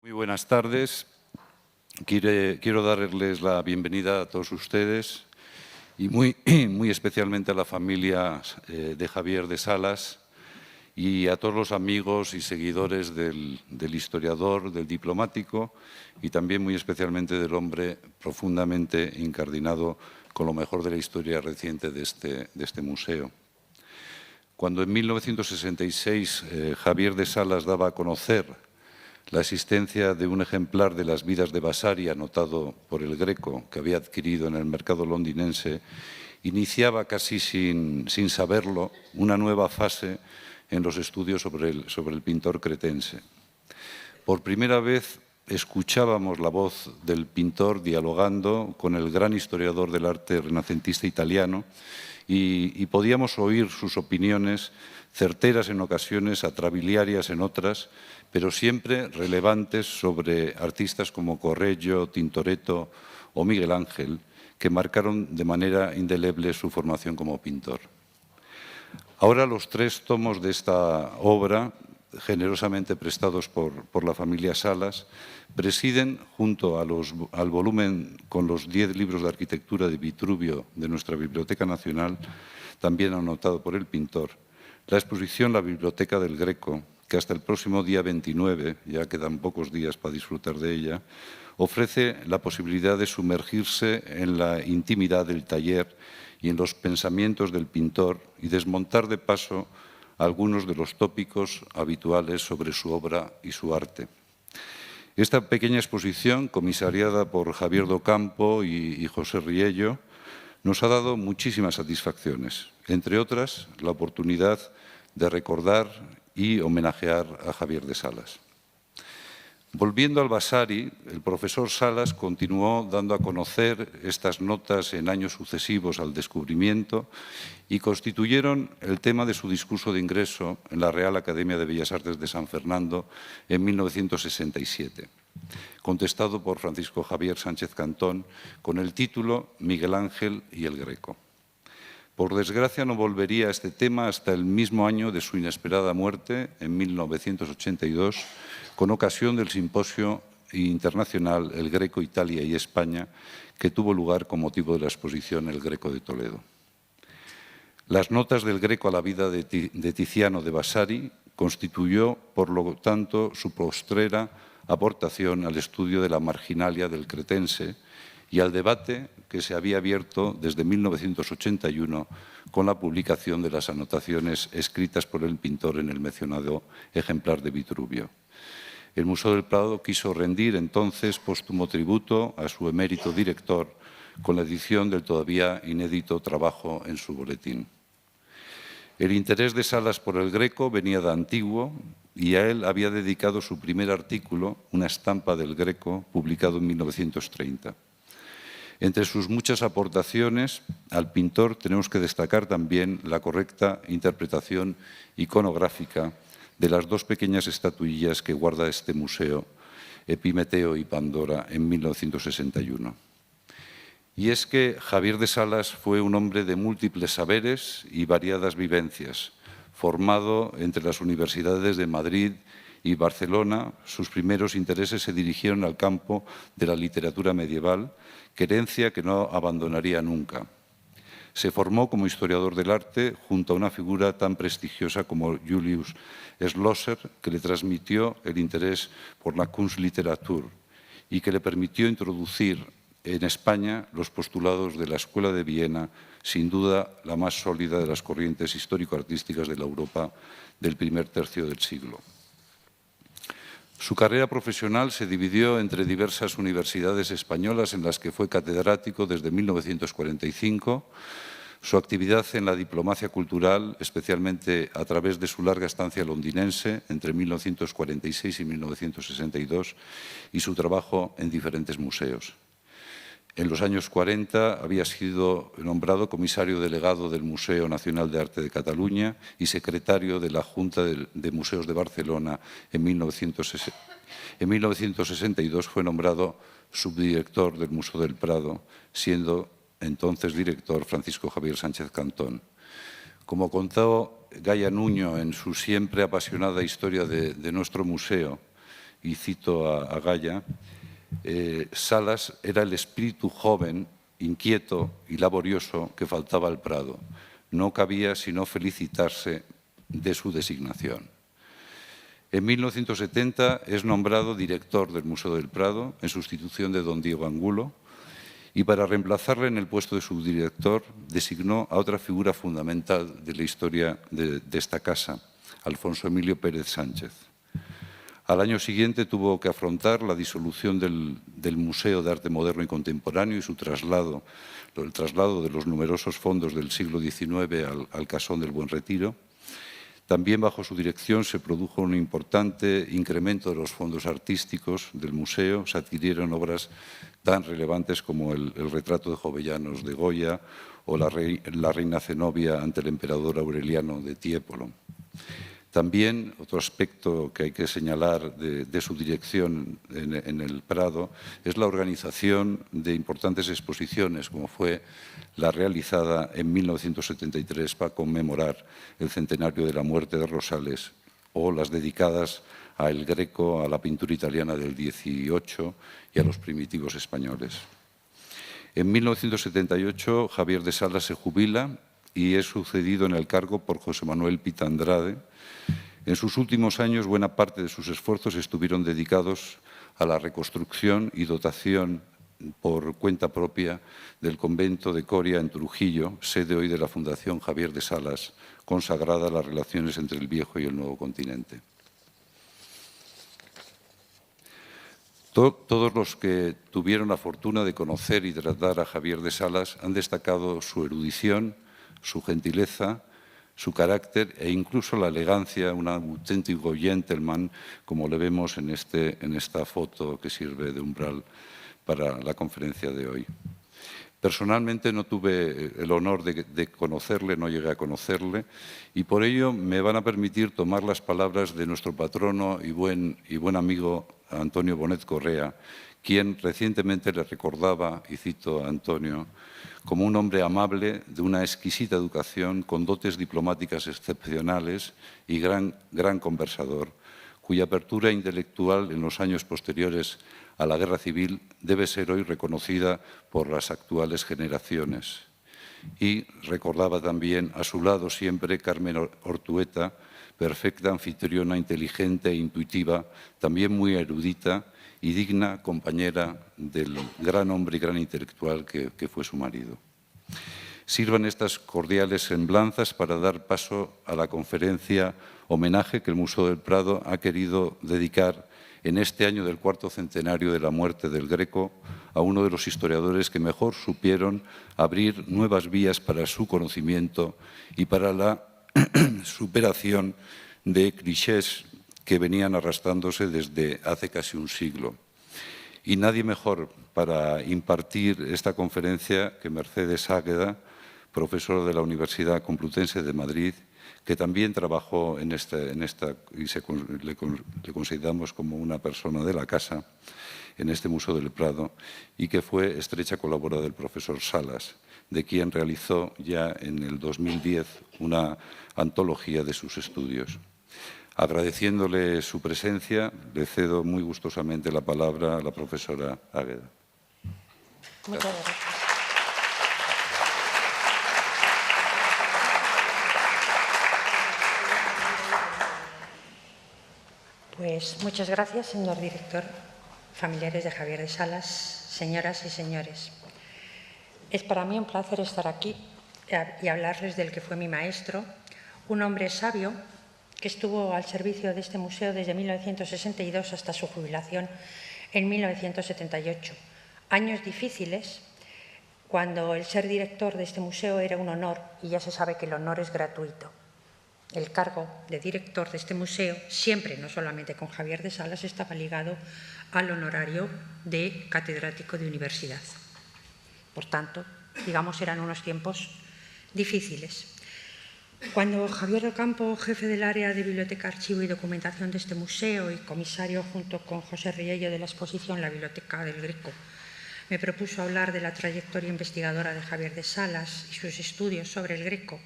Muy buenas tardes. Quiero darles la bienvenida a todos ustedes y muy especialmente a la familia de Javier de Salas y a todos los amigos y seguidores del historiador, del diplomático y también muy especialmente del hombre profundamente incardinado con lo mejor de la historia reciente de este museo. Cuando en 1966 Javier de Salas daba a conocer la existencia de un ejemplar de las vidas de Vasari anotado por el Greco, que había adquirido en el mercado londinense, iniciaba casi sin saberlo una nueva fase en los estudios sobre el pintor cretense. Por primera vez escuchábamos la voz del pintor dialogando con el gran historiador del arte renacentista italiano y podíamos oír sus opiniones, certeras en ocasiones, atrabiliarias en otras, pero siempre relevantes sobre artistas como Correggio, Tintoretto o Miguel Ángel, que marcaron de manera indeleble su formación como pintor. Ahora los 3 tomos de esta obra, generosamente prestados por la familia Salas, presiden, junto al volumen con los 10 libros de arquitectura de Vitruvio de nuestra Biblioteca Nacional, también anotado por el pintor, la exposición La Biblioteca del Greco, que hasta el próximo día 29, ya quedan pocos días para disfrutar de ella, ofrece la posibilidad de sumergirse en la intimidad del taller y en los pensamientos del pintor y desmontar de paso algunos de los tópicos habituales sobre su obra y su arte. Esta pequeña exposición, comisariada por Javier Docampo y José Riello, nos ha dado muchísimas satisfacciones, entre otras la oportunidad de recordar y homenajear a Javier de Salas. Volviendo al Vasari, el profesor Salas continuó dando a conocer estas notas en años sucesivos al descubrimiento y constituyeron el tema de su discurso de ingreso en la Real Academia de Bellas Artes de San Fernando en 1967, contestado por Francisco Javier Sánchez Cantón con el título Miguel Ángel y el Greco. Por desgracia, no volvería a este tema hasta el mismo año de su inesperada muerte, en 1982, con ocasión del simposio internacional El Greco, Italia y España, que tuvo lugar con motivo de la exposición El Greco de Toledo. Las notas del Greco a la vida de Tiziano de Vasari constituyó, por lo tanto, su postrera aportación al estudio de la marginalia del cretense y al debate que se había abierto desde 1981 con la publicación de las anotaciones escritas por el pintor en el mencionado ejemplar de Vitruvio. El Museo del Prado quiso rendir entonces póstumo tributo a su emérito director con la edición del todavía inédito trabajo en su boletín. El interés de Salas por el Greco venía de antiguo y a él había dedicado su primer artículo, una estampa del Greco, publicado en 1930. Entre sus muchas aportaciones al pintor tenemos que destacar también la correcta interpretación iconográfica de las 2 pequeñas estatuillas que guarda este museo, Epimeteo y Pandora, en 1961. Y es que Javier de Salas fue un hombre de múltiples saberes y variadas vivencias. Formado entre las universidades de Madrid y Barcelona, sus primeros intereses se dirigieron al campo de la literatura medieval, querencia que no abandonaría nunca. Se formó como historiador del arte junto a una figura tan prestigiosa como Julius Schlosser, que le transmitió el interés por la Kunstliteratur y que le permitió introducir en España los postulados de la Escuela de Viena, sin duda la más sólida de las corrientes histórico-artísticas de la Europa del primer tercio del siglo. Su carrera profesional se dividió entre diversas universidades españolas en las que fue catedrático desde 1945, su actividad en la diplomacia cultural, especialmente a través de su larga estancia londinense entre 1946 y 1962, y su trabajo en diferentes museos. En los años 40 había sido nombrado comisario delegado del Museo Nacional de Arte de Cataluña y secretario de la Junta de Museos de Barcelona. En 1962 fue nombrado subdirector del Museo del Prado, siendo entonces director Francisco Javier Sánchez Cantón. Como contó Gaia Nuño en su siempre apasionada historia de nuestro museo, y cito a Gaya, Salas era el espíritu joven, inquieto y laborioso que faltaba al Prado. No cabía sino felicitarse de su designación. En 1970 es nombrado director del Museo del Prado en sustitución de don Diego Angulo y para reemplazarle en el puesto de subdirector designó a otra figura fundamental de la historia de esta casa, Alfonso Emilio Pérez Sánchez. Al año siguiente tuvo que afrontar la disolución del Museo de Arte Moderno y Contemporáneo y el traslado de los numerosos fondos del siglo XIX al Casón del Buen Retiro. También bajo su dirección se produjo un importante incremento de los fondos artísticos del museo. Se adquirieron obras tan relevantes como el retrato de Jovellanos de Goya o la reina Zenobia ante el emperador Aureliano de Tiepolo. También otro aspecto que hay que señalar de su dirección en el Prado es la organización de importantes exposiciones, como fue la realizada en 1973 para conmemorar el centenario de la muerte de Rosales, o las dedicadas a El Greco, a la pintura italiana del XVIII y a los primitivos españoles. En 1978 Javier de Salas se jubila y es sucedido en el cargo por José Manuel Pita Andrade. En sus últimos años, buena parte de sus esfuerzos estuvieron dedicados a la reconstrucción y dotación por cuenta propia del convento de Coria en Trujillo, sede hoy de la Fundación Javier de Salas, consagrada a las relaciones entre el viejo y el nuevo continente. Todos los que tuvieron la fortuna de conocer y tratar a Javier de Salas han destacado su erudición, su gentileza, su carácter e incluso la elegancia, un auténtico gentleman, como le vemos en esta foto que sirve de umbral para la conferencia de hoy. Personalmente no tuve el honor de conocerle, no llegué a conocerle, y por ello me van a permitir tomar las palabras de nuestro patrono y buen amigo Antonio Bonet Correa, quien recientemente le recordaba, y cito a Antonio, como un hombre amable, de una exquisita educación, con dotes diplomáticas excepcionales y gran conversador, cuya apertura intelectual en los años posteriores a la Guerra Civil debe ser hoy reconocida por las actuales generaciones. Y recordaba también a su lado siempre Carmen Ortueta, perfecta anfitriona, inteligente e intuitiva, también muy erudita y digna compañera del gran hombre y gran intelectual que fue su marido. Sirvan estas cordiales semblanzas para dar paso a la conferencia homenaje que el Museo del Prado ha querido dedicar en este año del 4º centenario de la muerte del Greco a uno de los historiadores que mejor supieron abrir nuevas vías para su conocimiento y para la superación de clichés que venían arrastrándose desde hace casi un siglo. Y nadie mejor para impartir esta conferencia que Mercedes Águeda, profesora de la Universidad Complutense de Madrid, que también trabajó en esta y le consideramos como una persona de la casa en este Museo del Prado, y que fue estrecha colaboradora del profesor Salas, de quien realizó ya en el 2010 una antología de sus estudios. Agradeciéndole su presencia, le cedo muy gustosamente la palabra a la profesora Águeda. Muchas gracias. Pues muchas gracias, señor director, familiares de Javier de Salas, señoras y señores. Es para mí un placer estar aquí y hablarles del que fue mi maestro, un hombre sabio que estuvo al servicio de este museo desde 1962 hasta su jubilación en 1978. Años difíciles, cuando el ser director de este museo era un honor, y ya se sabe que el honor es gratuito. El cargo de director de este museo, siempre, no solamente con Javier de Salas, estaba ligado al honorario de catedrático de universidad. Por tanto, digamos, eran unos tiempos difíciles. Cuando Javier Ocampo, jefe del área de Biblioteca, Archivo y Documentación de este museo y comisario junto con José Riello de la exposición La Biblioteca del Greco, me propuso hablar de la trayectoria investigadora de Javier de Salas y sus estudios sobre el Greco,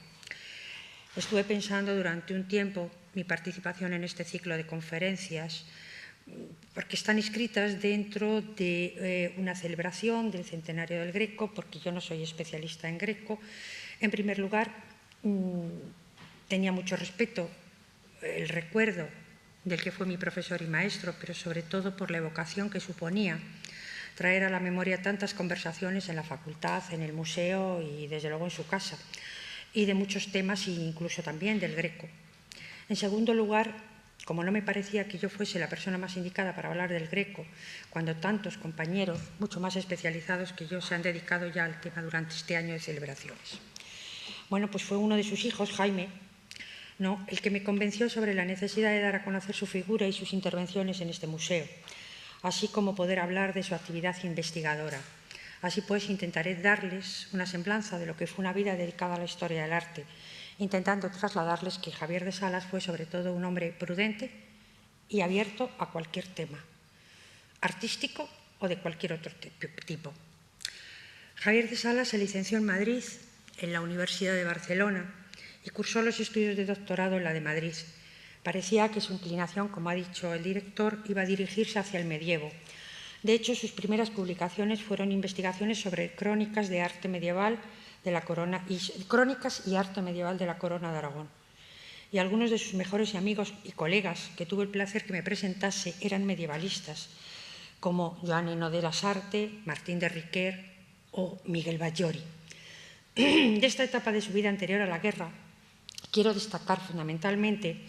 estuve pensando durante un tiempo mi participación en este ciclo de conferencias porque están inscritas dentro de una celebración del centenario del Greco, porque yo no soy especialista en Greco. En primer lugar, tenía mucho respeto, el recuerdo del que fue mi profesor y maestro, pero sobre todo por la evocación que suponía traer a la memoria tantas conversaciones en la facultad, en el museo y desde luego en su casa, y de muchos temas, incluso también del Greco. En segundo lugar, como no me parecía que yo fuese la persona más indicada para hablar del Greco, cuando tantos compañeros, mucho más especializados que yo, se han dedicado ya al tema durante este año de celebraciones. Bueno, pues fue uno de sus hijos, Jaime, el que me convenció sobre la necesidad de dar a conocer su figura y sus intervenciones en este museo, así como poder hablar de su actividad investigadora. Así pues, intentaré darles una semblanza de lo que fue una vida dedicada a la historia del arte, intentando trasladarles que Javier de Salas fue sobre todo un hombre prudente y abierto a cualquier tema, artístico o de cualquier otro tipo. Javier de Salas se licenció en Madrid, en la Universidad de Barcelona, y cursó los estudios de doctorado en la de Madrid. Parecía que su inclinación, como ha dicho el director, iba a dirigirse hacia el medievo. De hecho, sus primeras publicaciones fueron investigaciones sobre crónicas de arte medieval de la corona crónicas y arte medieval de la Corona de Aragón. Y algunos de sus mejores amigos y colegas que tuve el placer que me presentase eran medievalistas, como Joanino de Lasarte, Martín de Riquer o Miguel Batllori. De esta etapa de su vida anterior a la guerra, quiero destacar fundamentalmente,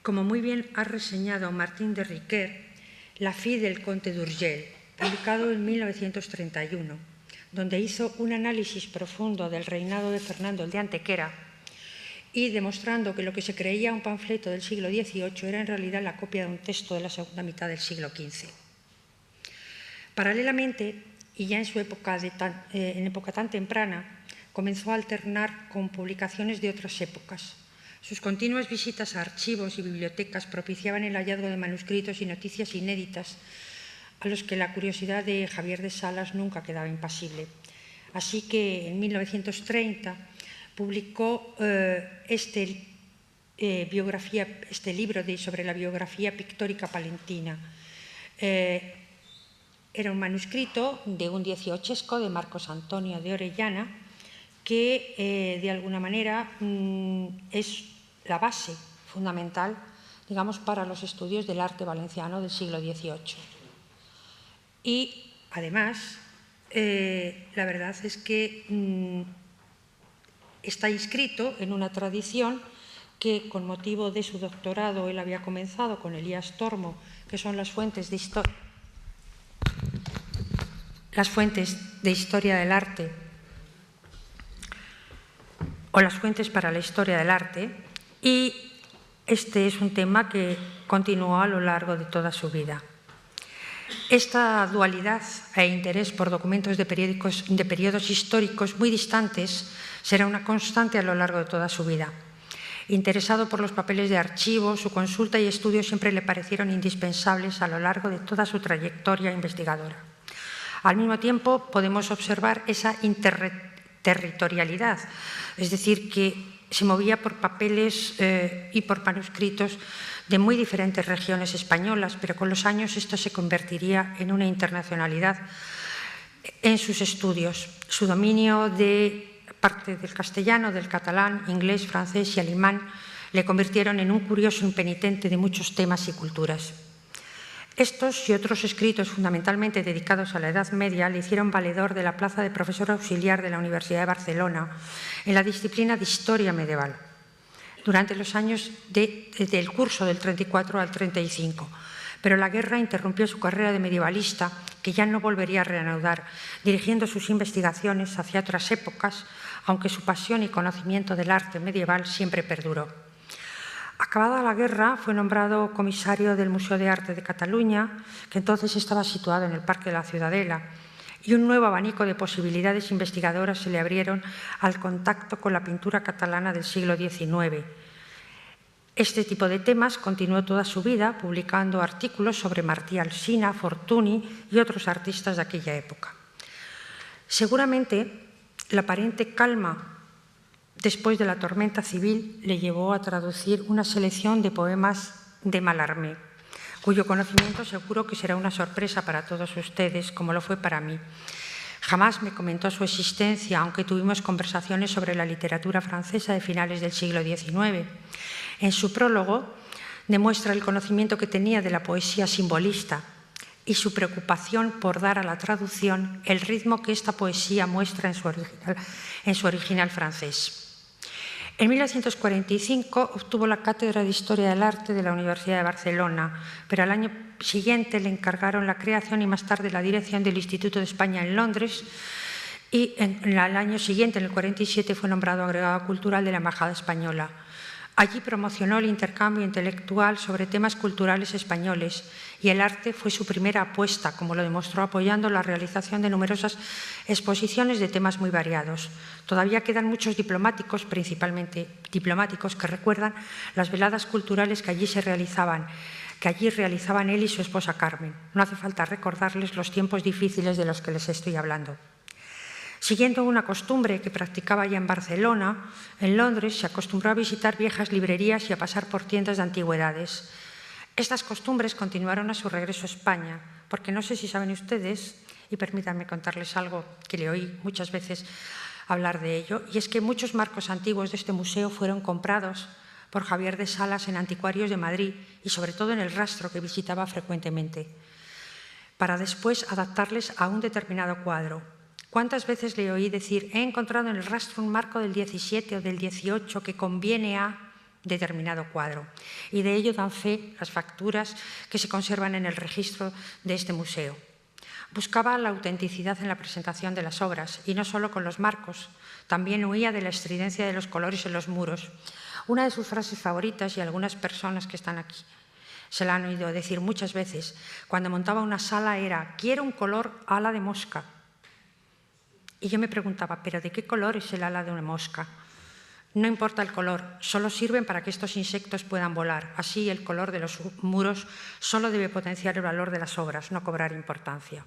como muy bien ha reseñado Martín de Riquer, La Fi del Conte d'Urgell, publicado en 1931, donde hizo un análisis profundo del reinado de Fernando el de Antequera y demostrando que lo que se creía un panfleto del siglo XVIII era en realidad la copia de un texto de la segunda mitad del siglo XV. Paralelamente, y ya en su época tan temprana, comenzó a alternar con publicaciones de otras épocas. Sus continuas visitas a archivos y bibliotecas propiciaban el hallazgo de manuscritos y noticias inéditas a los que la curiosidad de Javier de Salas nunca quedaba impasible. Así que en 1930 publicó este libro sobre la biografía pictórica palentina. Era un manuscrito de un dieciochesco de Marcos Antonio de Orellana, que de alguna manera es la base fundamental, digamos, para los estudios del arte valenciano del siglo XVIII. Y, además, la verdad es que está inscrito en una tradición que, con motivo de su doctorado, él había comenzado con Elías Tormo, que son las fuentes de historia del arte, o las fuentes para la historia del arte, y este es un tema que continuó a lo largo de toda su vida. Esta dualidad e interés por documentos de periodos históricos muy distantes será una constante a lo largo de toda su vida. Interesado por los papeles de archivo, su consulta y estudio siempre le parecieron indispensables a lo largo de toda su trayectoria investigadora. Al mismo tiempo, podemos observar esa interterritorialidad, es decir, que se movía por papeles y por manuscritos de muy diferentes regiones españolas, pero con los años esto se convertiría en una internacionalidad en sus estudios. Su dominio de parte del castellano, del catalán, inglés, francés y alemán le convirtieron en un curioso impenitente de muchos temas y culturas. Estos y otros escritos fundamentalmente dedicados a la Edad Media le hicieron valedor de la plaza de profesor auxiliar de la Universidad de Barcelona en la disciplina de Historia Medieval durante los años del curso del 34 al 35. Pero la guerra interrumpió su carrera de medievalista, que ya no volvería a reanudar, dirigiendo sus investigaciones hacia otras épocas, aunque su pasión y conocimiento del arte medieval siempre perduró. Acabada la guerra, fue nombrado comisario del Museo de Arte de Cataluña, que entonces estaba situado en el Parque de la Ciudadela, y un nuevo abanico de posibilidades investigadoras se le abrieron al contacto con la pintura catalana del siglo XIX. Este tipo de temas continuó toda su vida, publicando artículos sobre Martí Alsina, Fortuny y otros artistas de aquella época. Seguramente, la aparente calma después de la tormenta civil le llevó a traducir una selección de poemas de Mallarmé, cuyo conocimiento seguro que será una sorpresa para todos ustedes, como lo fue para mí. Jamás me comentó su existencia, aunque tuvimos conversaciones sobre la literatura francesa de finales del siglo XIX. En su prólogo demuestra el conocimiento que tenía de la poesía simbolista y su preocupación por dar a la traducción el ritmo que esta poesía muestra en su original francés. En 1945 obtuvo la cátedra de Historia del Arte de la Universidad de Barcelona, pero al año siguiente le encargaron la creación y más tarde la dirección del Instituto de España en Londres, y al año siguiente, en el 47, fue nombrado agregado cultural de la Embajada Española. Allí promocionó el intercambio intelectual sobre temas culturales españoles y el arte fue su primera apuesta, como lo demostró apoyando la realización de numerosas exposiciones de temas muy variados. Todavía quedan muchos diplomáticos, principalmente diplomáticos, que recuerdan las veladas culturales que allí realizaban él y su esposa Carmen. No hace falta recordarles los tiempos difíciles de los que les estoy hablando. Siguiendo una costumbre que practicaba ya en Barcelona, en Londres se acostumbró a visitar viejas librerías y a pasar por tiendas de antigüedades. Estas costumbres continuaron a su regreso a España, porque no sé si saben ustedes, y permítanme contarles algo que le oí muchas veces hablar de ello, y es que muchos marcos antiguos de este museo fueron comprados por Javier de Salas en Anticuarios de Madrid y sobre todo en el Rastro, que visitaba frecuentemente, para después adaptarles a un determinado cuadro. ¿Cuántas veces le oí decir, he encontrado en el Rastro un marco del 17 o del 18 que conviene a determinado cuadro? Y de ello dan fe las facturas que se conservan en el registro de este museo. Buscaba la autenticidad en la presentación de las obras, y no solo con los marcos, también huía de la estridencia de los colores en los muros. Una de sus frases favoritas, y algunas personas que están aquí se la han oído decir muchas veces, cuando montaba una sala era, quiero un color ala de mosca. Y yo me preguntaba, ¿pero de qué color es el ala de una mosca? No importa el color, solo sirven para que estos insectos puedan volar. Así, el color de los muros solo debe potenciar el valor de las obras, no cobrar importancia.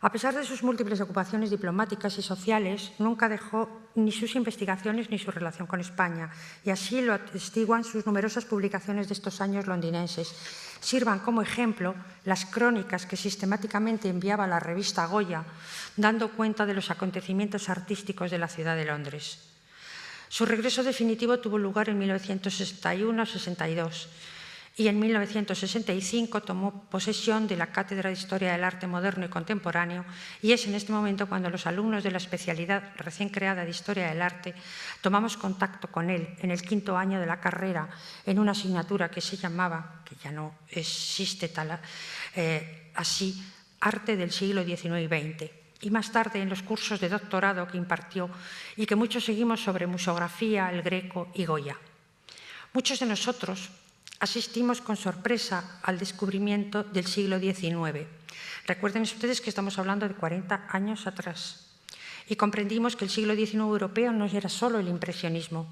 A pesar de sus múltiples ocupaciones diplomáticas y sociales, nunca dejó ni sus investigaciones ni su relación con España, y así lo atestiguan sus numerosas publicaciones de estos años londinenses. Sirvan como ejemplo las crónicas que sistemáticamente enviaba a la revista Goya, dando cuenta de los acontecimientos artísticos de la ciudad de Londres. Su regreso definitivo tuvo lugar en 1961-62 y en 1965 tomó posesión de la Cátedra de Historia del Arte Moderno y Contemporáneo, y es en este momento cuando los alumnos de la especialidad recién creada de Historia del Arte tomamos contacto con él en el 5º año de la carrera en una asignatura que se llamaba, que ya no existe tal así, Arte del siglo XIX y XX. Y más tarde en los cursos de doctorado que impartió y que muchos seguimos sobre museografía, el Greco y Goya. Muchos de nosotros asistimos con sorpresa al descubrimiento del siglo XIX. Recuerden ustedes que estamos hablando de 40 años atrás y comprendimos que el siglo XIX europeo no era solo el impresionismo.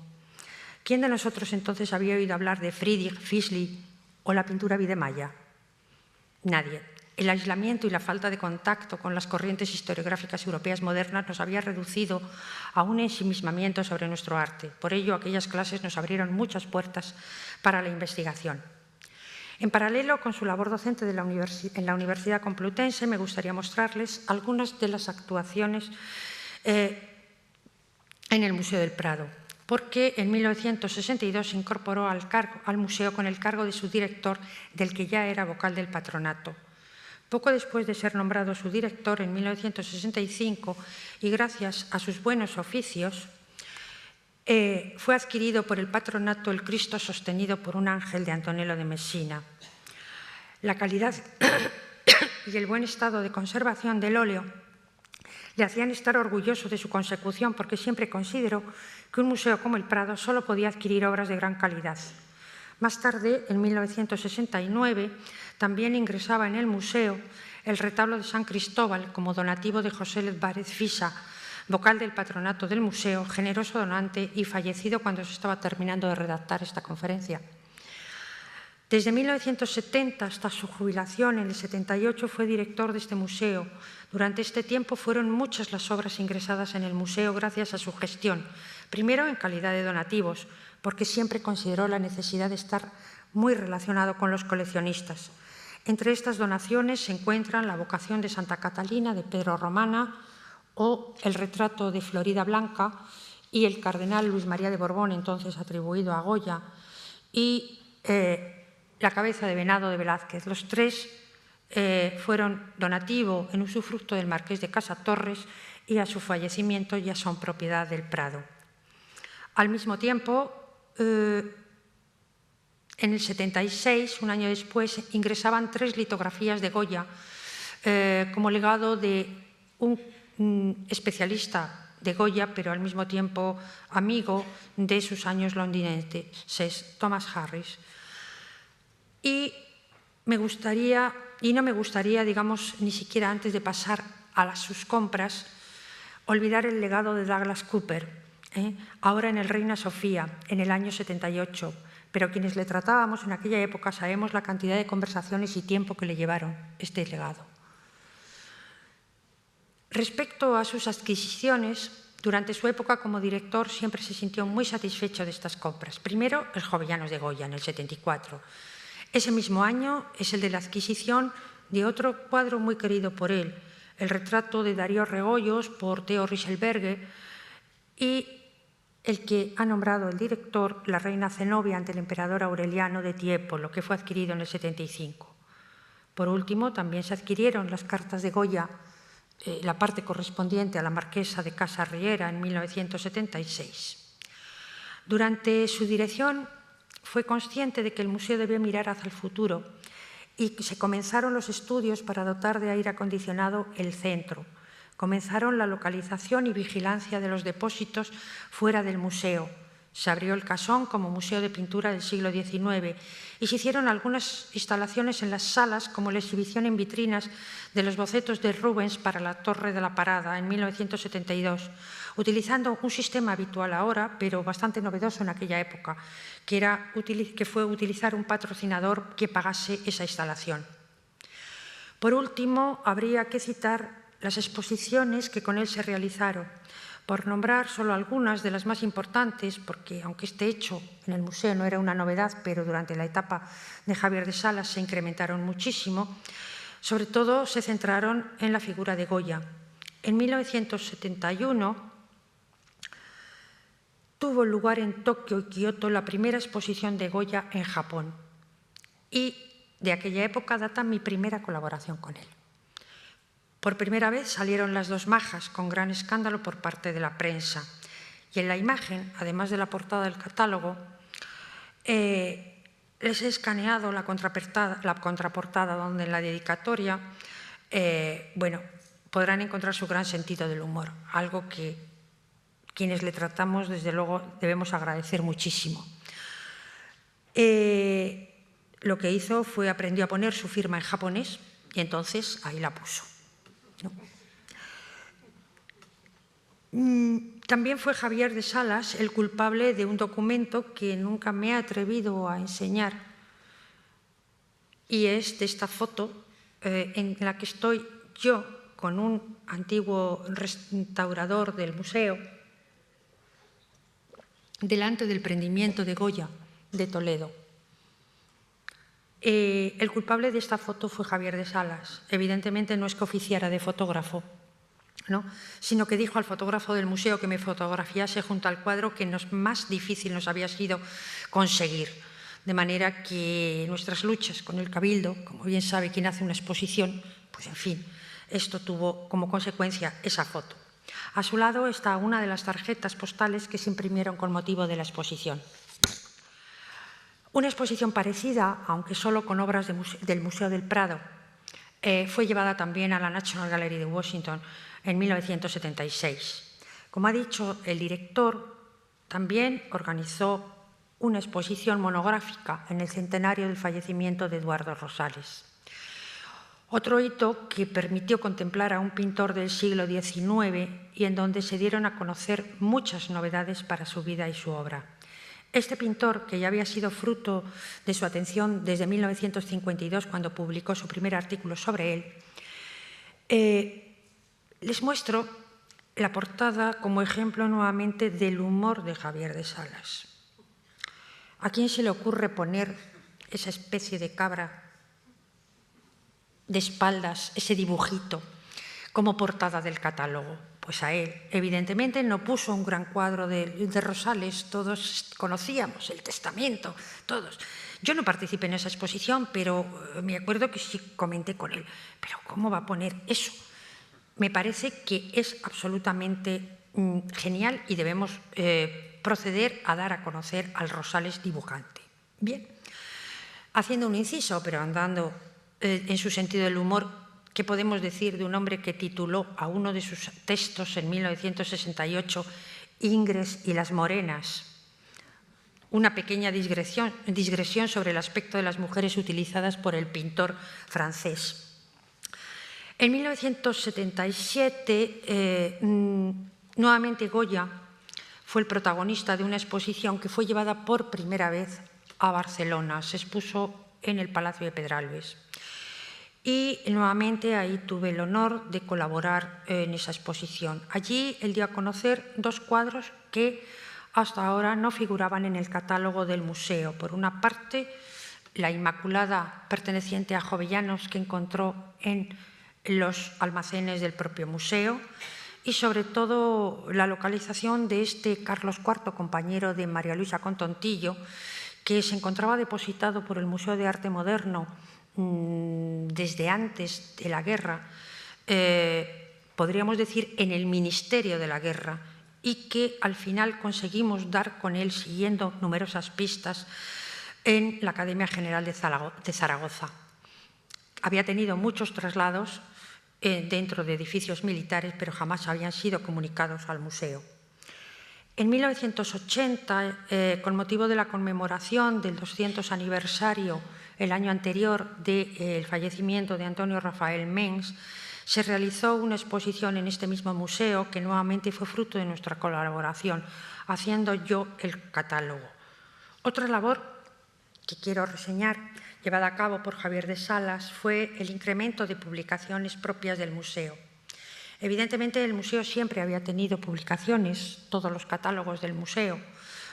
¿Quién de nosotros entonces había oído hablar de Friedrich Fischli o la pintura Biedermeier? Nadie. El aislamiento y la falta de contacto con las corrientes historiográficas europeas modernas nos había reducido a un ensimismamiento sobre nuestro arte. Por ello, aquellas clases nos abrieron muchas puertas para la investigación. En paralelo con su labor docente en la Universidad Complutense, me gustaría mostrarles algunas de las actuaciones en el Museo del Prado, porque en 1962 se incorporó al museo con el cargo de su director, del que ya era vocal del patronato. Poco después de ser nombrado su director en 1965 y gracias a sus buenos oficios, fue adquirido por el patronato el Cristo sostenido por un ángel de Antonello de Messina. La calidad y el buen estado de conservación del óleo le hacían estar orgulloso de su consecución, porque siempre consideró que un museo como el Prado solo podía adquirir obras de gran calidad. Más tarde, en 1969, también ingresaba en el museo el retablo de San Cristóbal como donativo de José Álvarez Fisa, vocal del patronato del museo, generoso donante y fallecido cuando se estaba terminando de redactar esta conferencia. Desde 1970 hasta su jubilación en el 78 fue director de este museo. Durante este tiempo fueron muchas las obras ingresadas en el museo gracias a su gestión, primero en calidad de donativos, porque siempre consideró la necesidad de estar muy relacionado con los coleccionistas. Entre estas donaciones se encuentran la vocación de Santa Catalina de Pedro Romana o el retrato de Florida Blanca y el cardenal Luis María de Borbón, entonces atribuido a Goya, y la cabeza de venado de Velázquez. Los tres fueron donativo en usufructo del marqués de Casatorres y a su fallecimiento ya son propiedad del Prado. Al mismo tiempo, en el 76, un año después, ingresaban 3 litografías de Goya como legado de un especialista de Goya, pero al mismo tiempo amigo de sus años londinenses, Thomas Harris. Y no me gustaría, digamos, ni siquiera antes de pasar a sus compras, olvidar el legado de Douglas Cooper, ahora en el Reina Sofía, en el año 78, pero quienes le tratábamos en aquella época sabemos la cantidad de conversaciones y tiempo que le llevaron este legado. Respecto a sus adquisiciones, durante su época como director siempre se sintió muy satisfecho de estas compras. Primero, el Jovellanos de Goya, en el 74. Ese mismo año es el de la adquisición de otro cuadro muy querido por él, el retrato de Darío Regoyos por Theo Richelberger y el que ha nombrado el director, la reina Zenobia ante el emperador Aureliano de Tiepolo, que fue adquirido en el 75. Por último, también se adquirieron las cartas de Goya, la parte correspondiente a la marquesa de Casa Riera en 1976. Durante su dirección fue consciente de que el museo debía mirar hacia el futuro y se comenzaron los estudios para dotar de aire acondicionado el centro. Comenzaron la localización y vigilancia de los depósitos fuera del museo. Se abrió el Casón como museo de pintura del siglo XIX y se hicieron algunas instalaciones en las salas, como la exhibición en vitrinas de los bocetos de Rubens para la Torre de la Parada en 1972, utilizando un sistema habitual ahora, pero bastante novedoso en aquella época, que fue utilizar un patrocinador que pagase esa instalación. Por último, habría que citar las exposiciones que con él se realizaron, por nombrar solo algunas de las más importantes, porque aunque este hecho en el museo no era una novedad, pero durante la etapa de Javier de Salas se incrementaron muchísimo, sobre todo se centraron en la figura de Goya. En 1971 tuvo lugar en Tokio y Kioto la primera exposición de Goya en Japón y de aquella época data mi primera colaboración con él. Por primera vez salieron las 2 majas con gran escándalo por parte de la prensa. Y en la imagen, además de la portada del catálogo, les he escaneado la contraportada donde en la dedicatoria podrán encontrar su gran sentido del humor, algo que quienes le tratamos, desde luego, debemos agradecer muchísimo. Lo que hizo fue aprendió a poner su firma en japonés y entonces ahí la puso. También fue Javier de Salas el culpable de un documento que nunca me he atrevido a enseñar y es de esta foto en la que estoy yo con un antiguo restaurador del museo delante del prendimiento de Goya de Toledo. El culpable de esta foto fue Javier de Salas. Evidentemente no es que oficiara de fotógrafo, ¿no?, sino que dijo al fotógrafo del museo que me fotografiase junto al cuadro que más difícil nos había sido conseguir. De manera que nuestras luchas con el Cabildo, como bien sabe quien hace una exposición, pues en fin, esto tuvo como consecuencia esa foto. A su lado está una de las tarjetas postales que se imprimieron con motivo de la exposición. Una exposición parecida, aunque solo con obras del Museo del Prado, fue llevada también a la National Gallery de Washington en 1976. Como ha dicho el director, también organizó una exposición monográfica en el centenario del fallecimiento de Eduardo Rosales. Otro hito que permitió contemplar a un pintor del siglo XIX y en donde se dieron a conocer muchas novedades para su vida y su obra. Este pintor, que ya había sido fruto de su atención desde 1952, cuando publicó su primer artículo sobre él, les muestro la portada como ejemplo nuevamente del humor de Javier de Salas. ¿A quién se le ocurre poner esa especie de cabra de espaldas, ese dibujito, como portada del catálogo. Pues a él, evidentemente, no puso un gran cuadro de Rosales, todos conocíamos el testamento, todos. Yo no participé en esa exposición, pero me acuerdo que sí comenté con él, pero ¿cómo va a poner eso? Me parece que es absolutamente genial y debemos proceder a dar a conocer al Rosales dibujante. Bien, haciendo un inciso, pero andando en su sentido del humor, ¿qué podemos decir de un hombre que tituló a uno de sus textos en 1968 Ingres y las morenas? Una pequeña digresión sobre el aspecto de las mujeres utilizadas por el pintor francés. En 1977, nuevamente Goya fue el protagonista de una exposición que fue llevada por primera vez a Barcelona. Se expuso en el Palacio de Pedralbes. Y nuevamente ahí tuve el honor de colaborar en esa exposición. Allí él dio a conocer dos cuadros que hasta ahora no figuraban en el catálogo del museo. Por una parte, la Inmaculada perteneciente a Jovellanos, que encontró en los almacenes del propio museo, y sobre todo la localización de este Carlos IV, compañero de María Luisa Contontillo, que se encontraba depositado por el Museo de Arte Moderno desde antes de la guerra, podríamos decir en el Ministerio de la Guerra, y que al final conseguimos dar con él, siguiendo numerosas pistas, en la Academia General de Zaragoza. Había tenido muchos traslados dentro de edificios militares, pero jamás habían sido comunicados al museo. En 1980, con motivo de la conmemoración del 200 aniversario, el año anterior, del fallecimiento de Antonio Rafael Mengs, se realizó una exposición en este mismo museo que nuevamente fue fruto de nuestra colaboración, haciendo yo el catálogo. Otra labor que quiero reseñar, llevada a cabo por Javier de Salas, fue el incremento de publicaciones propias del museo. Evidentemente, el museo siempre había tenido publicaciones, todos los catálogos del museo,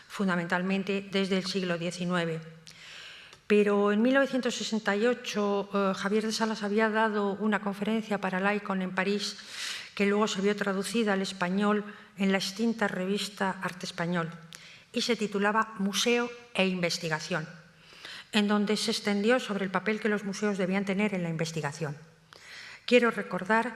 fundamentalmente desde el siglo XIX. Pero en 1968 Javier de Salas había dado una conferencia para la Icon en París, que luego se vio traducida al español en la extinta revista Arte Español, y se titulaba Museo e Investigación, en donde se extendió sobre el papel que los museos debían tener en la investigación. Quiero recordar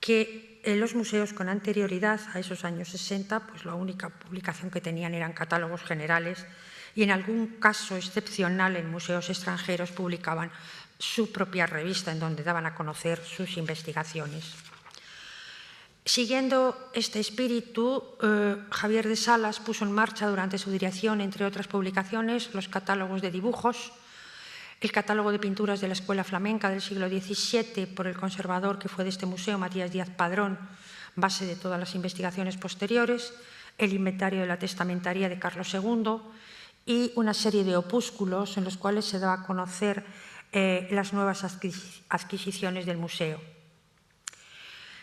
que los museos con anterioridad a esos años 60, pues la única publicación que tenían eran catálogos generales y en algún caso excepcional en museos extranjeros publicaban su propia revista en donde daban a conocer sus investigaciones. Siguiendo este espíritu, Javier de Salas puso en marcha durante su dirección, entre otras publicaciones, los catálogos de dibujos, el catálogo de pinturas de la Escuela Flamenca del siglo XVII por el conservador que fue de este museo, Matías Díaz Padrón, base de todas las investigaciones posteriores, el inventario de la testamentaría de Carlos II y una serie de opúsculos en los cuales se daba a conocer las nuevas adquisiciones del museo.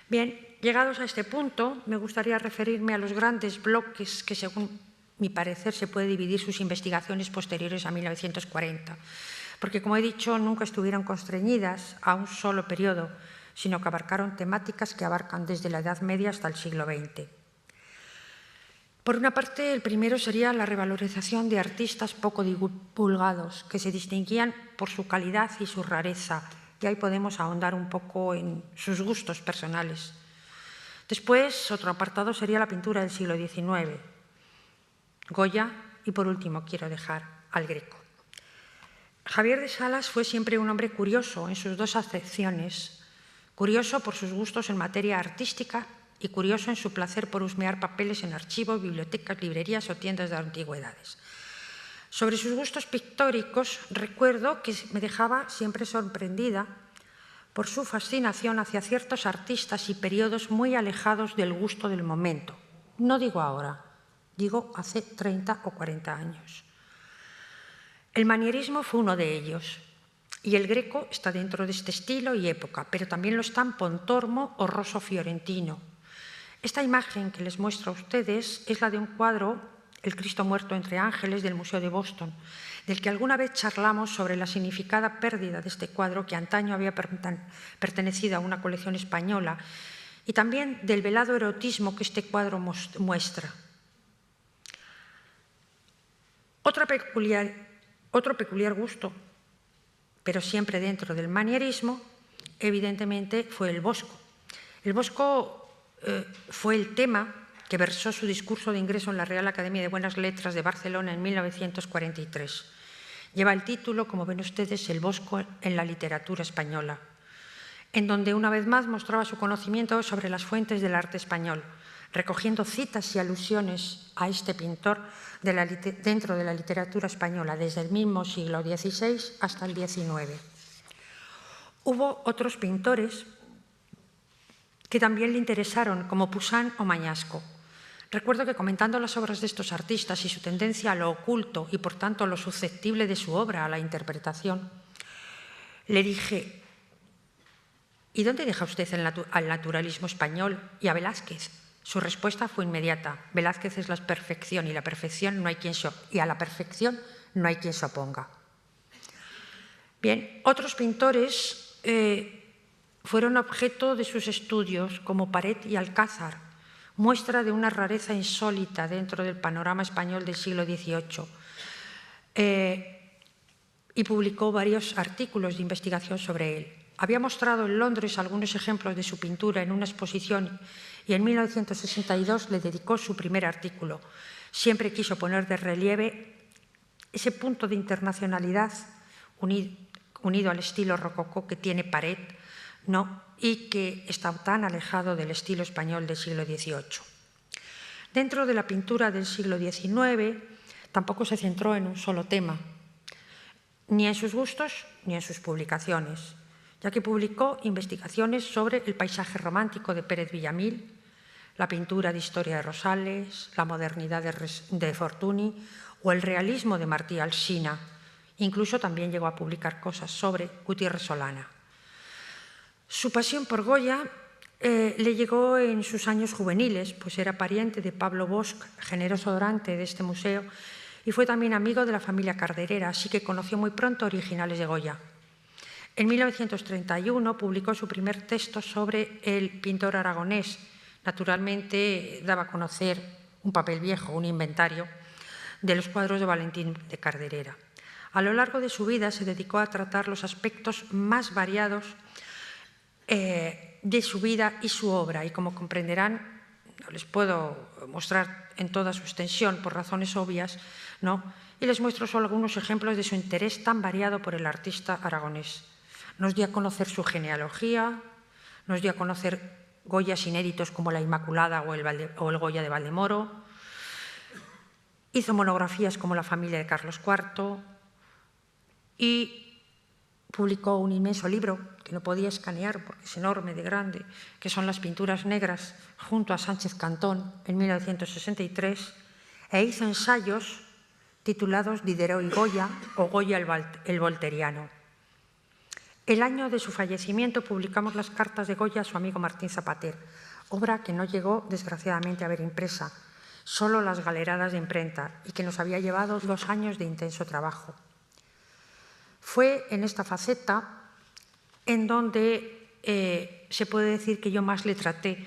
Bien, llegados a este punto, me gustaría referirme a los grandes bloques que, según mi parecer, se puede dividir sus investigaciones posteriores a 1940. Porque, como he dicho, nunca estuvieron constreñidas a un solo periodo, sino que abarcaron temáticas que abarcan desde la Edad Media hasta el siglo XX. Por una parte, el primero sería la revalorización de artistas poco divulgados, que se distinguían por su calidad y su rareza, y ahí podemos ahondar un poco en sus gustos personales. Después, otro apartado sería la pintura del siglo XIX, Goya, y por último quiero dejar al Greco. Javier de Salas fue siempre un hombre curioso en sus dos acepciones, curioso por sus gustos en materia artística y curioso en su placer por husmear papeles en archivos, bibliotecas, librerías o tiendas de antigüedades. Sobre sus gustos pictóricos, recuerdo que me dejaba siempre sorprendida por su fascinación hacia ciertos artistas y periodos muy alejados del gusto del momento. No digo ahora, digo hace 30 o 40 años. El manierismo fue uno de ellos, y el Greco está dentro de este estilo y época, pero también lo están Pontormo o Rosso Fiorentino. Esta imagen que les muestro a ustedes es la de un cuadro El Cristo muerto entre ángeles del Museo de Boston, del que alguna vez charlamos sobre la significada pérdida de este cuadro que antaño había pertenecido a una colección española, y también del velado erotismo que este cuadro muestra. Otro peculiar gusto, pero siempre dentro del manierismo, evidentemente fue el Bosco. El Bosco fue el tema que versó su discurso de ingreso en la Real Academia de Buenas Letras de Barcelona en 1943. Lleva el título, como ven ustedes, El Bosco en la literatura española, en donde una vez más mostraba su conocimiento sobre las fuentes del arte español, recogiendo citas y alusiones a este pintor dentro de la literatura española desde el mismo siglo XVI hasta el XIX. Hubo otros pintores que también le interesaron, como Poussin o Mañasco. Recuerdo que comentando las obras de estos artistas y su tendencia a lo oculto y, por tanto, lo susceptible de su obra a la interpretación, le dije: ¿y dónde deja usted al naturalismo español y a Velázquez? Su respuesta fue inmediata: Velázquez es la perfección y a la perfección no hay quien se oponga. Bien, otros pintores fueron objeto de sus estudios, como Paret y Alcázar, muestra de una rareza insólita dentro del panorama español del siglo XVIII, y publicó varios artículos de investigación sobre él. Había mostrado en Londres algunos ejemplos de su pintura en una exposición y en 1962 le dedicó su primer artículo. Siempre quiso poner de relieve ese punto de internacionalidad unido al estilo rococó que tiene Paret, ¿no?, y que está tan alejado del estilo español del siglo XVIII. Dentro de la pintura del siglo XIX tampoco se centró en un solo tema, ni en sus gustos ni en sus publicaciones, ya que publicó investigaciones sobre el paisaje romántico de Pérez Villamil, la pintura de historia de Rosales, la modernidad de Fortuny o el realismo de Martí Alsina. Incluso también llegó a publicar cosas sobre Gutiérrez Solana. Su pasión por Goya le llegó en sus años juveniles, pues era pariente de Pablo Bosch, generoso donante de este museo, y fue también amigo de la familia Carderera, así que conoció muy pronto originales de Goya. En 1931 publicó su primer texto sobre el pintor aragonés. Naturalmente daba a conocer un papel viejo, un inventario de los cuadros de Valentín de Carderera. A lo largo de su vida se dedicó a tratar los aspectos más variados de su vida y su obra, y como comprenderán, no les puedo mostrar en toda su extensión por razones obvias, ¿no?, y les muestro solo algunos ejemplos de su interés tan variado por el artista aragonés. Nos dio a conocer su genealogía, nos dio a conocer Goyas inéditos como la Inmaculada o el Goya de Valdemoro, hizo monografías como la familia de Carlos IV y publicó un inmenso libro que no podía escanear porque es enorme, de grande, que son las pinturas negras, junto a Sánchez Cantón en 1963, e hizo ensayos titulados Diderot y Goya o Goya el Volteriano. El año de su fallecimiento publicamos las cartas de Goya a su amigo Martín Zapater, obra que no llegó desgraciadamente a ver impresa, solo las galeradas de imprenta, y que nos había llevado 2 años de intenso trabajo. Fue en esta faceta en donde se puede decir que yo más le traté,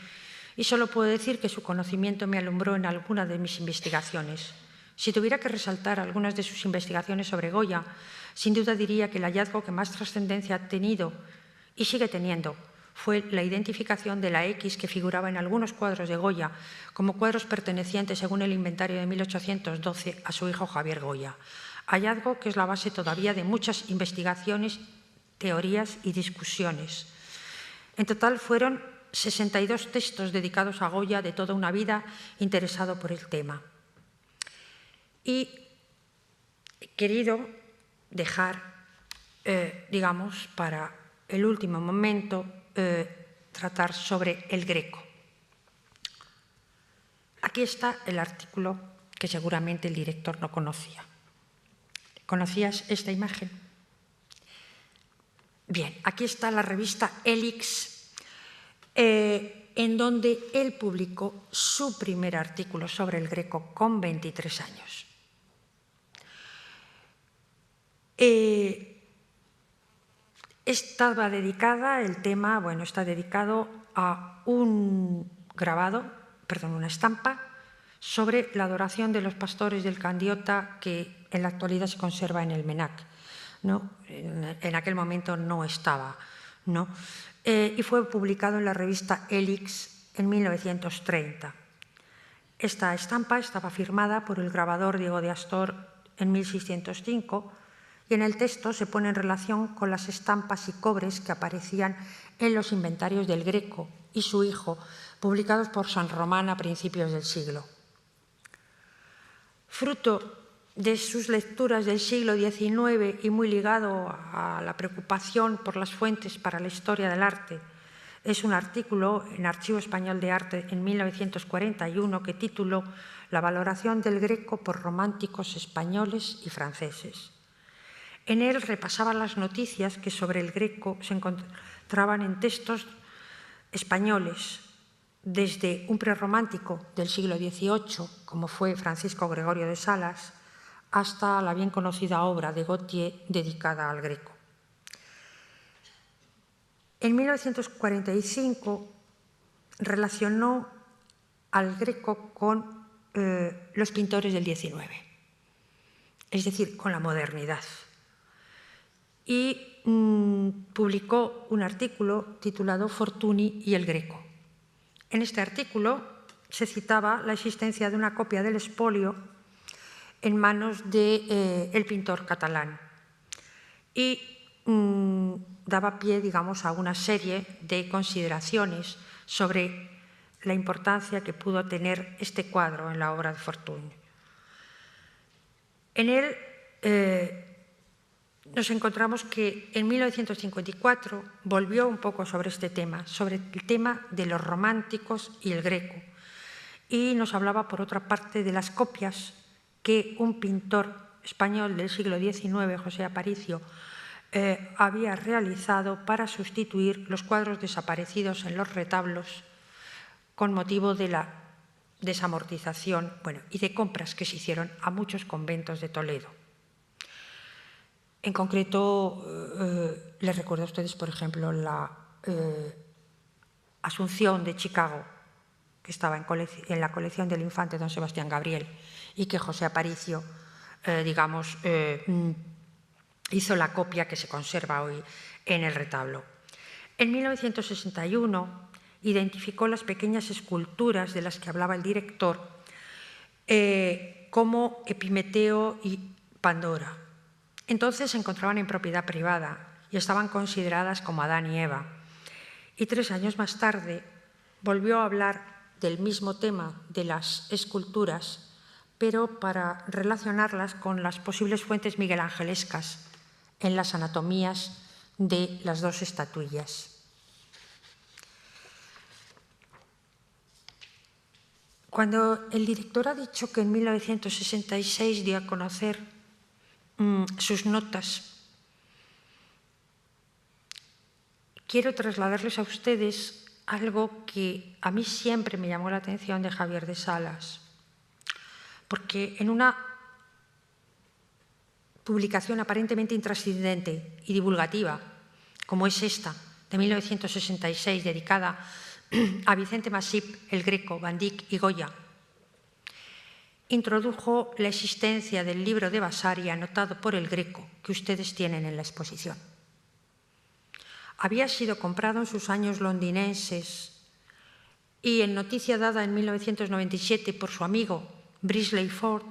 y solo puedo decir que su conocimiento me alumbró en alguna de mis investigaciones. Si tuviera que resaltar algunas de sus investigaciones sobre Goya, sin duda diría que el hallazgo que más trascendencia ha tenido y sigue teniendo fue la identificación de la X que figuraba en algunos cuadros de Goya como cuadros pertenecientes, según el inventario de 1812, a su hijo Javier Goya. Hallazgo que es la base todavía de muchas investigaciones, teorías y discusiones. En total fueron 62 textos dedicados a Goya de toda una vida interesado por el tema. Y he querido dejar, digamos, para el último momento, tratar sobre el Greco. Aquí está el artículo que seguramente el director no conocía. ¿Conocías esta imagen? Bien, aquí está la revista Elix, en donde él publicó su primer artículo sobre el Greco con 23 años. Está dedicado a un grabado, una estampa, sobre la adoración de los pastores del Candiota que en la actualidad se conserva en el MENAC, ¿no? En aquel momento no estaba, ¿no? Y fue publicado en la revista Helix en 1930. Esta estampa estaba firmada por el grabador Diego de Astor en 1605 y en el texto se pone en relación con las estampas y cobres que aparecían en los inventarios del Greco y su hijo, publicados por San Román a principios del siglo. Fruto de sus lecturas del siglo XIX y muy ligado a la preocupación por las fuentes para la historia del arte, es un artículo en Archivo Español de Arte en 1941 que tituló «La valoración del Greco por románticos españoles y franceses». En él repasaba las noticias que sobre el Greco se encontraban en textos españoles, desde un prerromántico del siglo XVIII, como fue Francisco Gregorio de Salas, hasta la bien conocida obra de Gautier dedicada al Greco. En 1945 relacionó al Greco con los pintores del XIX, es decir, con la modernidad. Y publicó un artículo titulado Fortuny y el Greco. En este artículo se citaba la existencia de una copia del expolio en manos del pintor catalán y daba pie, digamos, a una serie de consideraciones sobre la importancia que pudo tener este cuadro en la obra de Fortuny. En él nos encontramos que en 1954 volvió un poco sobre este tema, sobre el tema de los románticos y el Greco. Y nos hablaba, por otra parte, de las copias que un pintor español del siglo XIX, José Aparicio, había realizado para sustituir los cuadros desaparecidos en los retablos con motivo de la desamortización y de compras que se hicieron a muchos conventos de Toledo. En concreto, les recuerdo a ustedes, por ejemplo, la Asunción de Chicago, que estaba en la colección del infante don Sebastián Gabriel y que José Aparicio, hizo la copia que se conserva hoy en el retablo. En 1961 identificó las pequeñas esculturas de las que hablaba el director como Epimeteo y Pandora. Entonces se encontraban en propiedad privada y estaban consideradas como Adán y Eva. Y 3 años más tarde volvió a hablar del mismo tema de las esculturas, pero para relacionarlas con las posibles fuentes miguelangelescas en las anatomías de las 2 estatuillas. Cuando el director ha dicho que en 1966 dio a conocer sus notas, quiero trasladarles a ustedes algo que a mí siempre me llamó la atención de Javier de Salas, porque en una publicación aparentemente intrascendente y divulgativa, como es esta, de 1966, dedicada a Vicente Masip, el Greco, Van Dyck y Goya, introdujo la existencia del libro de Vasari anotado por el Greco, que ustedes tienen en la exposición. Había sido comprado en sus años londinenses y en noticia dada en 1997 por su amigo Brisley Ford,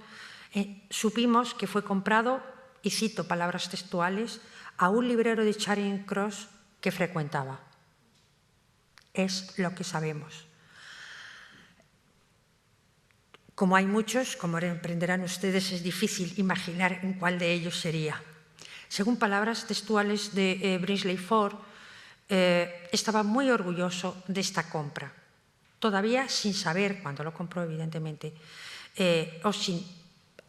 supimos que fue comprado, y cito palabras textuales, a un librero de Charing Cross que frecuentaba. Es lo que sabemos. Como hay muchos, como comprenderán ustedes, es difícil imaginar en cuál de ellos sería. Según palabras textuales de Brisley Ford, estaba muy orgulloso de esta compra, todavía sin saber, cuando lo compró evidentemente, o sin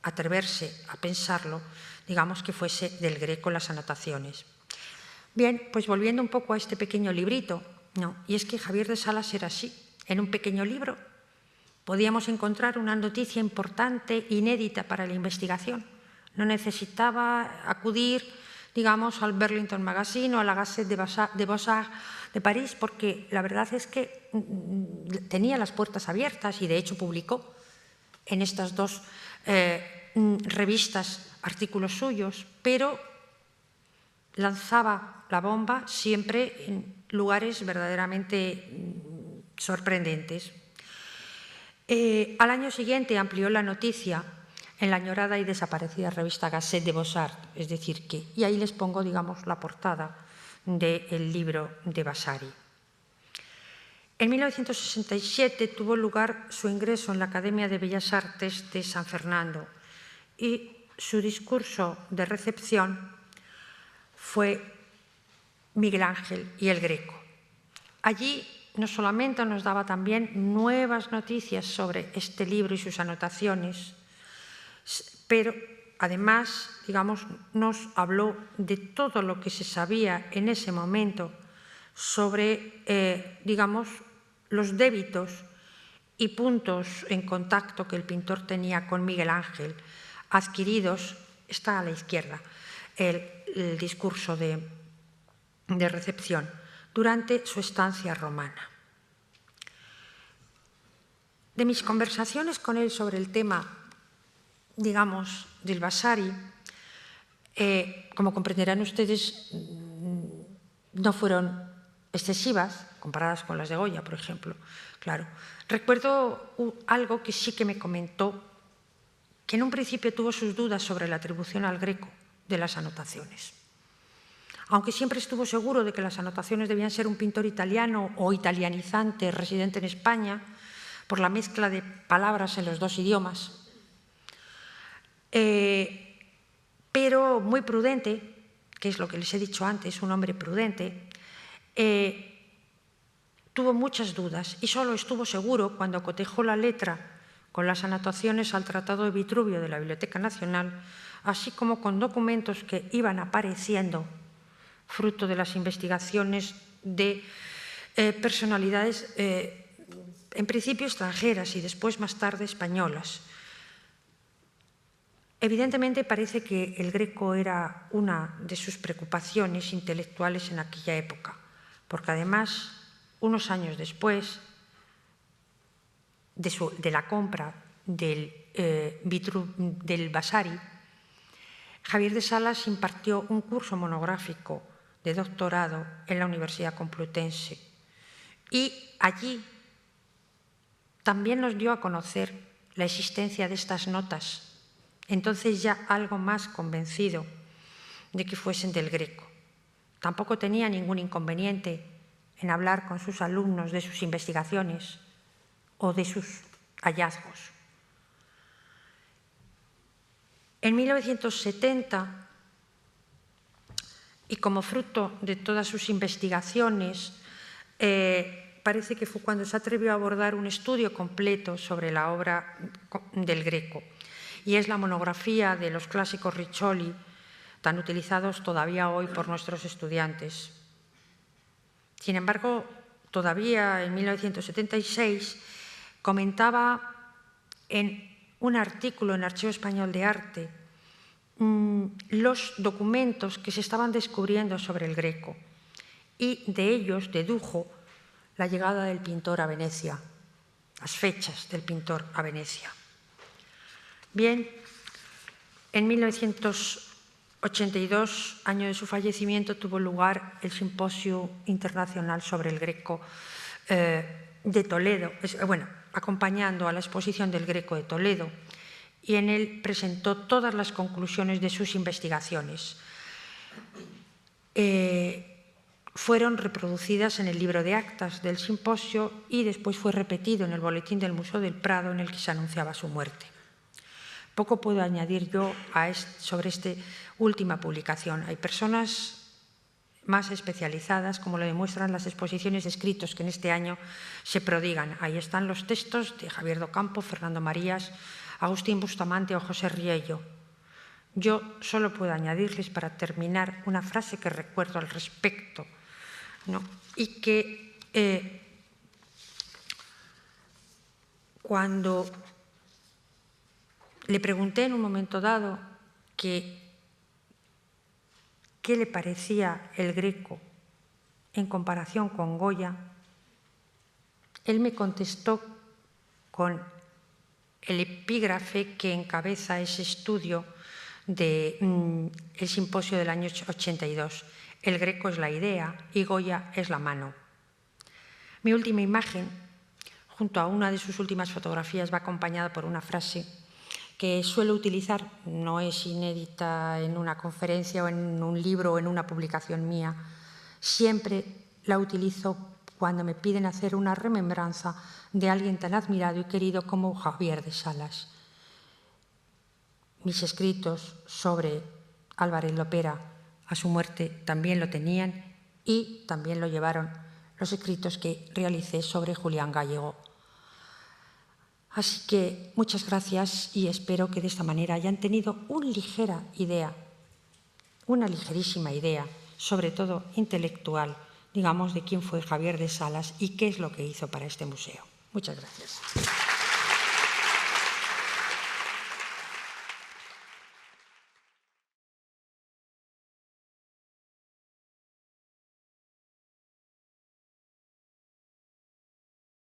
atreverse a pensarlo, digamos que fuese del Greco las anotaciones. Bien, pues volviendo un poco a este pequeño librito, y es que Javier de Salas era así, En un pequeño libro podíamos encontrar una noticia importante, inédita para la investigación. No necesitaba acudir, digamos, al Burlington Magazine o a la Gazette de Beaux-Arts de París, porque la verdad es que tenía las puertas abiertas y, de hecho, publicó en estas dos revistas artículos suyos, pero lanzaba la bomba siempre en lugares verdaderamente sorprendentes. Al año siguiente amplió la noticia en la añorada y desaparecida revista Gazette de Beaux-Arts, es decir, que, y ahí les pongo, digamos, la portada del libro de Vasari. En 1967 tuvo lugar su ingreso en la Academia de Bellas Artes de San Fernando y su discurso de recepción fue Miguel Ángel y el Greco. Allí no solamente nos daba también nuevas noticias sobre este libro y sus anotaciones, pero además, digamos, nos habló de todo lo que se sabía en ese momento sobre, digamos, los débitos y puntos en contacto que el pintor tenía con Miguel Ángel, adquiridos, está a la izquierda, el discurso de recepción, durante su estancia romana. De mis conversaciones con él sobre el tema, digamos, del Vasari, como comprenderán ustedes, no fueron excesivas, comparadas con las de Goya, por ejemplo. Claro. Recuerdo algo que sí que me comentó, que en un principio tuvo sus dudas sobre la atribución al Greco de las anotaciones. Aunque siempre estuvo seguro de que las anotaciones debían ser un pintor italiano o italianizante residente en España, por la mezcla de palabras en los dos idiomas, pero muy prudente, que es lo que les he dicho antes, un hombre prudente, tuvo muchas dudas y solo estuvo seguro cuando cotejó la letra con las anotaciones al Tratado de Vitruvio de la Biblioteca Nacional, así como con documentos que iban apareciendo fruto de las investigaciones de personalidades en principio extranjeras y después más tarde españolas. Evidentemente parece que el Greco era una de sus preocupaciones intelectuales en aquella época, porque además, unos años después de la compra del Vasari, Javier de Salas impartió un curso monográfico de doctorado en la Universidad Complutense y allí también nos dio a conocer la existencia de estas notas, entonces ya algo más convencido de que fuesen del Greco. Tampoco tenía ningún inconveniente en hablar con sus alumnos de sus investigaciones o de sus hallazgos. En 1970, y como fruto de todas sus investigaciones, parece que fue cuando se atrevió a abordar un estudio completo sobre la obra del Greco, y es la monografía de los clásicos Riccioli, tan utilizados todavía hoy por nuestros estudiantes. Sin embargo, todavía en 1976 comentaba en un artículo en Archivo Español de Arte los documentos que se estaban descubriendo sobre el Greco y de ellos dedujo la llegada del pintor a Venecia, las fechas del pintor a Venecia. Bien, en 1982, año de su fallecimiento, tuvo lugar el Simposio Internacional sobre el Greco de Toledo, acompañando a la exposición del Greco de Toledo, y en él presentó todas las conclusiones de sus investigaciones. Fueron reproducidas en el libro de actas del simposio y después fue repetido en el boletín del Museo del Prado en el que se anunciaba su muerte. Poco puedo añadir yo sobre esta última publicación. Hay personas más especializadas, como lo demuestran las exposiciones de escritos que en este año se prodigan. Ahí están los textos de Javier Docampo, Fernando Marías, Agustín Bustamante o José Riello. Yo solo puedo añadirles para terminar una frase que recuerdo al respecto, ¿no? Y que Cuando le pregunté en un momento dado qué le parecía el Greco en comparación con Goya, él me contestó con el epígrafe que encabeza ese estudio del simposio del año 82. El Greco es la idea y Goya es la mano. Mi última imagen, junto a una de sus últimas fotografías, va acompañada por una frase que suelo utilizar, no es inédita en una conferencia o en un libro o en una publicación mía, siempre la utilizo cuando me piden hacer una remembranza de alguien tan admirado y querido como Javier de Salas. Mis escritos sobre Álvarez Lopera a su muerte también lo tenían y también lo llevaron los escritos que realicé sobre Julián Gallego. Así que muchas gracias y espero que de esta manera hayan tenido una ligera idea, una ligerísima idea, sobre todo intelectual, digamos, de quién fue Javier de Salas y qué es lo que hizo para este museo. Muchas gracias.